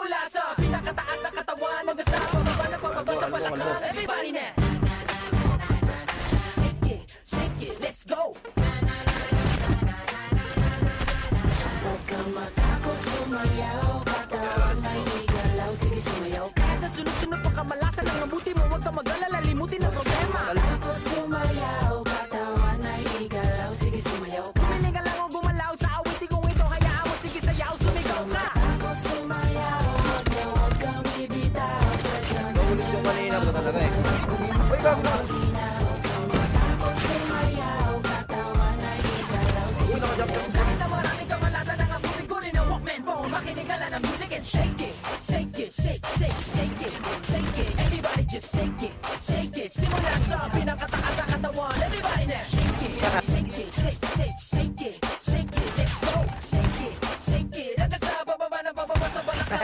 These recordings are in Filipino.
Simula sa pinakataas na katawan hanggang sa pababa na pababa sa balakang. Everybody now. Shake it, let's go. Huwag kang matakot sumayaw, katawan ay igalaw, sige sumayaw. Kahit na sunod-sunod pa kamalasan ang mabuti mo, huwag kang mag-alala, limutin ang problema. Takot sumayaw, katawan ay igalaw, sige sumayaw. Pumiling ka lang o gumalaw sa awitin kong ito, hayaan mo, sige sayaw, sumigaw ka. Takot sumayaw, huwag kang bibitaw. Naulit yung kanina mo talaga eh. Uy, gago na. Kahit na maraming kamalasan ang abutin ko rin ang Walkman phone, makinig ka lang ng music and shake it. Shake it, shake, shake, shake it, shake it. Everybody just shake it, shake it. Simula sa pinakataas sa katawan. Everybody now. Shake it, shake it, shake, shake, shake it, shake it. Let's go. Shake it, shake it. Hanggang sa bababa na bababa sa balakang.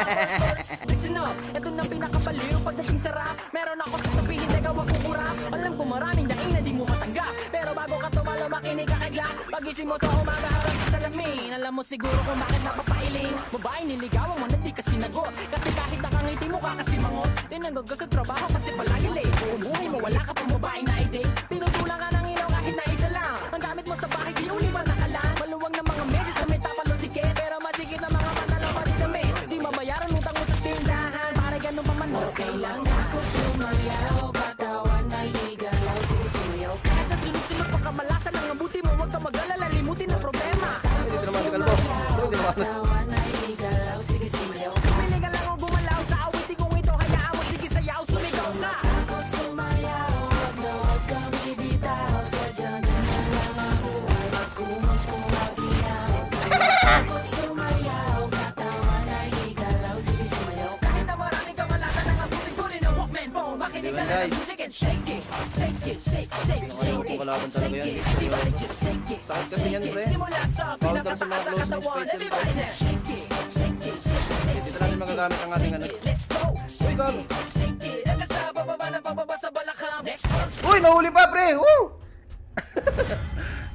Listen up, ito na pinakabaliw pagdating sa rap. Meron ako sasabihin na gawag kukurap. Alam ko maraming daing na di mo matanggap, pero bago ka tumalo makinig ka kagla. Pagising mo sa umaga harap sa salamin, alam mo siguro kung bakit napapailing. Babae niligawan mo na di ka sinagot, kasi kahit nakangiti mo ka kasi mangot. Tinanggag ka sa trabaho kasi palagi late. Umuwi mo wala ka pang babae na i-date. Pinutulang ka ng ilaw kahit na isa lang. Ang gamit mo sa bahay di uliman nakalang. Maluwag ng mga meses na may tapalong tiket, pero masigit na mga panalaw pa rin kami. Di mabayaran utang mo sa tindahan, pare ganun pa man okay lang. Takot sumayaw, katawan ay igalaw, sige sumayaw. Kahit na sunod-sunod pa kamalasan ang mabuti mo, huwag ka mag-alala, limutin ang problema. Dito naman si Kalbo. Dito naman. Katawan ay igalaw, sige sumayaw. Piling ka lang o gumalaw sa awitin kong ito, hayaan mo, sige sayaw, sumigaw ka. Takot sumayaw, huwag kang bibitaw. Sadyang ganyan lang ang buhay, magkumang pumaginaw. Takot sumayaw, katawan ay igalaw, sige sumayaw. Kahit na maraming kamalasan ang abutin ko rin ang Walkman phone, makinig ka lang ng music and shake it. Shake it, shake, shake, shake it. Kalaban talaga yan. Everybody just shake it. Sakit kasi yan, pre. Simula sa Bawal ka sa mga pinakataas sa close katawan. fights. Everybody now. Shake it, shake it, shake, shake, Dito natin magagamit ang ating ano. let's go. Uy, gago. Shake it, hanggang sa bababa na bababa sa balakang. Next verse. Uy, nahuli pa, pre! Woo!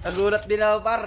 Nagulat din ako, par.